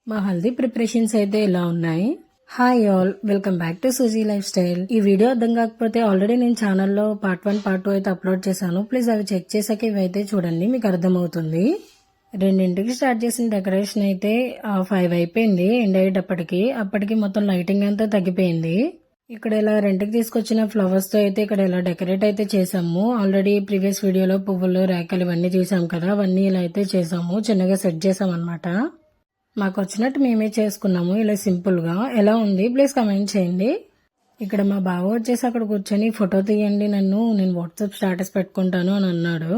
మా హల్దీ ప్రిపరేషన్స్ అయితే ఇలా ఉన్నాయి. Hi all, welcome back to Suji lifestyle. ఈ వీడియో అర్థం కాకపోతే ఆల్రెడీ నేను ఛానల్లో పార్ట్ 1 పార్ట్ 2 అయితే అప్లోడ్ చేశాను. ప్లీజ్ అవి చెక్ చేసాక ఇవైతే చూడండి, మీకు అర్థమవుతుంది. 2ంటికి స్టార్ట్ చేసిన డెకరేషన్ అయితే 5 అయిపోయింది. ఎండ్ అయ్యేటప్పటికి అప్పటికి మొత్తం లైటింగ్ అంతా తగ్గిపోయింది. ఇక్కడ ఇలా రెంట్కి తీసుకొచ్చిన ఫ్లవర్స్ తో అయితే ఇక్కడ ఇలా డెకరేట్ అయితే చేసాము. ఆల్రెడీ ప్రీవియస్ వీడియోలో పువ్వులు రేఖలు ఇవన్నీ చూసాం కదా, అవన్నీ ఇలా అయితే చేసాము. చిన్నగా సెట్ చేసాం అనమాట. మాకు వచ్చినట్టు మేమే చేసుకున్నాము ఇలా సింపుల్ గా. ఎలా ఉంది ప్లీజ్ కమెంట్ చేయండి. ఇక్కడ మా బావ వచ్చేసి అక్కడ కూర్చొని ఫోటో తీయండి నన్ను, నేను వాట్సాప్ స్టేటస్ పెట్టుకుంటాను అని అన్నాడు.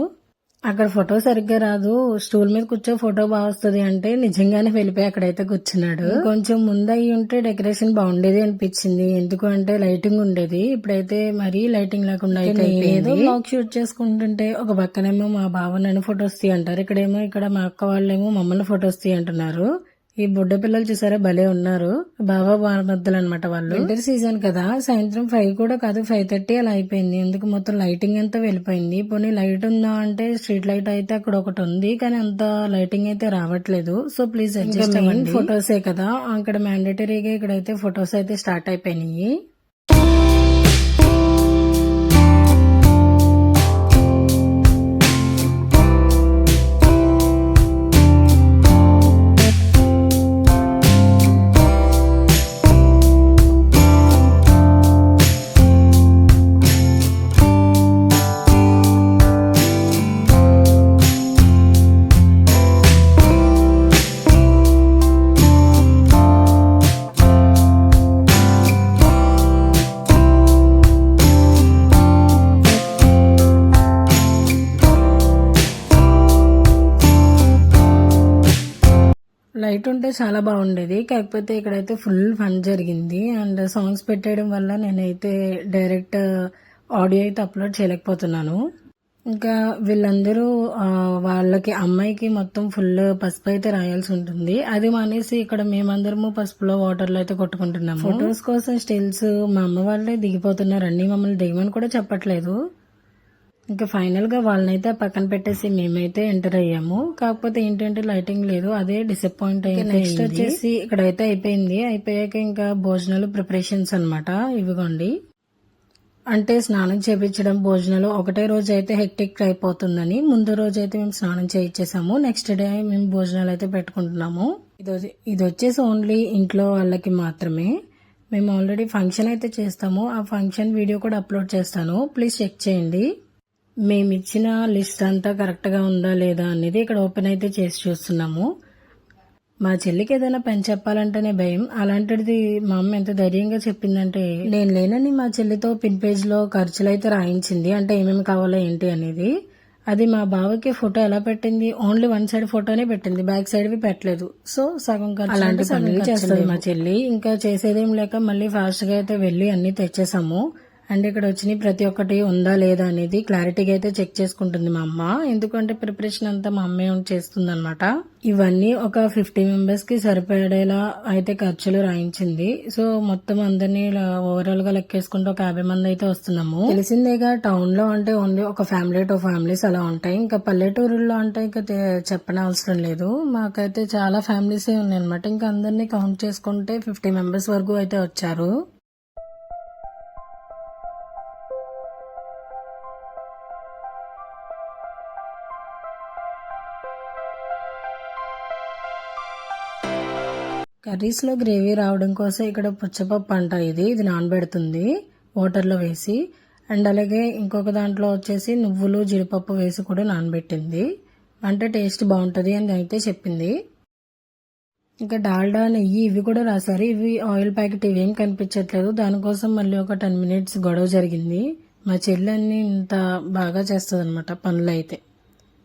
అక్కడ ఫోటో సరిగ్గా రాదు, స్టూల్ మీద కూర్చో ఫోటో బాగా వస్తుంది అంటే నిజంగానే వెళ్ళిపోయి అక్కడైతే కూర్చున్నాడు. కొంచెం ముందు అయ్యి ఉంటే డెకరేషన్ బాగుండేది అనిపించింది, ఎందుకు అంటే లైటింగ్ ఉండేది. ఇప్పుడైతే మరీ లైటింగ్ లేకుండా అయితే ఏదో బ్లాగ్ షూట్ చేసుకుంటుంటే ఒక పక్కనేమో మా బావ నన్ను ఫొటోస్ తీ అంటారు, ఇక్కడ మా అక్క వాళ్ళేమో మమ్మల్ని ఫొటోస్ తీ అంటున్నారు. ఈ బుడ్డ పిల్లలు చూసారా భలే ఉన్నారు, బాబా బామర్దులు అనమాట వాళ్ళు. వింటర్ సీజన్ కదా, సాయంత్రం 5 కూడా కాదు 5:30 అలా అయిపోయింది. ఎందుకు మొత్తం లైటింగ్ అంతా వెళ్ళిపోయింది. పోనీ లైట్ ఉందా అంటే స్ట్రీట్ లైట్ అయితే అక్కడ ఒకటి ఉంది, కానీ అంత లైటింగ్ అయితే రావట్లేదు. సో ప్లీజ్ అడ్జస్ట్ అవ్వండి. ఫొటోసే కదా, అక్కడ మ్యాండేటరీగా ఇక్కడైతే ఫొటోస్ అయితే స్టార్ట్ అయిపోయినాయి. లైట్ ఉంటే చాలా బాగుండేది, కాకపోతే ఇక్కడైతే ఫుల్ ఫన్ జరిగింది. అండ్ సాంగ్స్ పెట్టేయడం వల్ల నేనైతే డైరెక్ట్ ఆడియో అయితే అప్లోడ్ చేయలేకపోతున్నాను. ఇంకా వీళ్ళందరూ వాళ్ళకి అమ్మాయికి మొత్తం ఫుల్ పసుపు అయితే రాయాల్సి ఉంటుంది. అది మానేసి ఇక్కడ మేమందరము పసుపులో వాటర్లో అయితే కొట్టుకుంటున్నాము. ఫొటోస్ కోసం స్టిల్స్ మా అమ్మ వాళ్ళే దిగిపోతున్నారు, అన్ని మమ్మల్ని దిగమని కూడా చెప్పట్లేదు. ఇంకా ఫైనల్ గా వాళ్ళనైతే పక్కన పెట్టేసి మేమైతే ఎంటర్ అయ్యాము. కాకపోతే ఏంటంటే లైటింగ్ లేదు, అదే డిసప్పాయింట్ అయింది. నెక్స్ట్ వచ్చేసి ఇక్కడైతే అయిపోయింది. అయిపోయాక ఇంకా భోజనాలు ప్రిపరేషన్స్ అనమాట. ఇవిగోండి, అంటే స్నానం చేయించడం భోజనాలు ఒకటే రోజు అయితే హెక్టిక్ అయిపోతుందని ముందు రోజు అయితే మేము స్నానం చేయించేసాము. నెక్స్ట్ డే మేము భోజనాలు అయితే పెట్టుకుంటున్నాము. ఇది వచ్చేసి ఓన్లీ ఇంట్లో వాళ్ళకి మాత్రమే. మేము ఆల్రెడీ ఫంక్షన్ అయితే చేస్తాము, ఆ ఫంక్షన్ వీడియో కూడా అప్లోడ్ చేస్తాను, ప్లీజ్ చెక్ చేయండి. మేము ఇచ్చిన లిస్ట్ అంతా కరెక్ట్గా ఉందా లేదా అనేది ఇక్కడ ఓపెన్ అయితే చేసి చూస్తున్నాము. మా చెల్లికి ఏదైనా పని చెప్పాలంటేనే భయం, అలాంటిది మా అమ్మ ఎంత ధైర్యంగా చెప్పిందంటే నేను లేనని మా చెల్లితో పిన్ పేజ్ లో ఖర్చులు అయితే రాయించింది, అంటే ఏమేమి కావాలో ఏంటి అనేది. అది మా బావకి ఫోటో ఎలా పెట్టింది, ఓన్లీ 1 సైడ్ ఫోటోనే పెట్టింది, బ్యాక్ సైడ్ వి పెట్టలేదు. సో సగం ఖర్చు అలాంటి పనులు చేస్తుంది మా చెల్లి. ఇంకా చేసేదేం లేక మళ్ళీ ఫాస్ట్ గా అయితే వెళ్లి అన్ని తెచ్చేసాము. అండ్ ఇక్కడ వచ్చినాయి ప్రతి ఒక్కటి ఉందా లేదా అనేది క్లారిటీగా అయితే చెక్ చేసుకుంటుంది మా అమ్మ, ఎందుకంటే ప్రిపరేషన్ అంతా మా అమ్మే చేస్తుంది అనమాట. ఇవన్నీ ఒక 50 మెంబర్స్ కి సరిపడేలా అయితే ఖర్చులు రాయించింది. సో మొత్తం అందరినీ ఓవరాల్ గా లెక్కేసుకుంటే ఒక 50 మంది అయితే వస్తున్నాము. తెలిసిందేగా, టౌన్ లో అంటే ఓన్లీ ఒక ఫ్యామిలీ 2 ఫ్యామిలీస్ అలా ఉంటాయి. ఇంకా పల్లెటూరుల్లో అంటే ఇంకా చెప్పనవసరం లేదు. మాకైతే చాలా ఫ్యామిలీసే ఉన్నాయి అనమాట. ఇంకా అందరినీ కౌంట్ చేసుకుంటే 50 మెంబర్స్ వరకు అయితే వచ్చారు. కర్రీస్ లో గ్రేవీ రావడం కోసం ఇక్కడ పుచ్చపప్పు అంట, ఇది నానబెడుతుంది వాటర్ లో వేసి. అండ్ అలాగే ఇంకొక దాంట్లో వచ్చేసి నువ్వులు జీడిపప్పు వేసి కూడా నానబెట్టింది, అంటే టేస్ట్ బాగుంటది అని అయితే చెప్పింది. ఇంకా డాల్డా నెయ్యి ఇవి కూడా రాశారు. ఇవి ఆయిల్ ప్యాకెట్ ఇవేం కనిపించట్లేదు, దానికోసం మళ్ళీ ఒక 10 minutes గొడవ జరిగింది. మా చెల్లి అన్ని ఇంత బాగా చేస్తుంది అనమాట పనులు అయితే.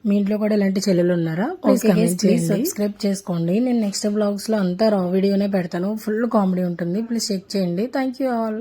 మీ ఇంట్లో కూడా ఇలాంటి చెల్లెలు ఉన్నారా? ప్లీజ్ సబ్స్క్రైబ్ చేసుకోండి. నేను నెక్స్ట్ బ్లాగ్స్ లో అంతా రా వీడియోనే పెడతాను, ఫుల్ కామెడీ ఉంటుంది, ప్లీజ్ చెక్ చేయండి. Thank you all.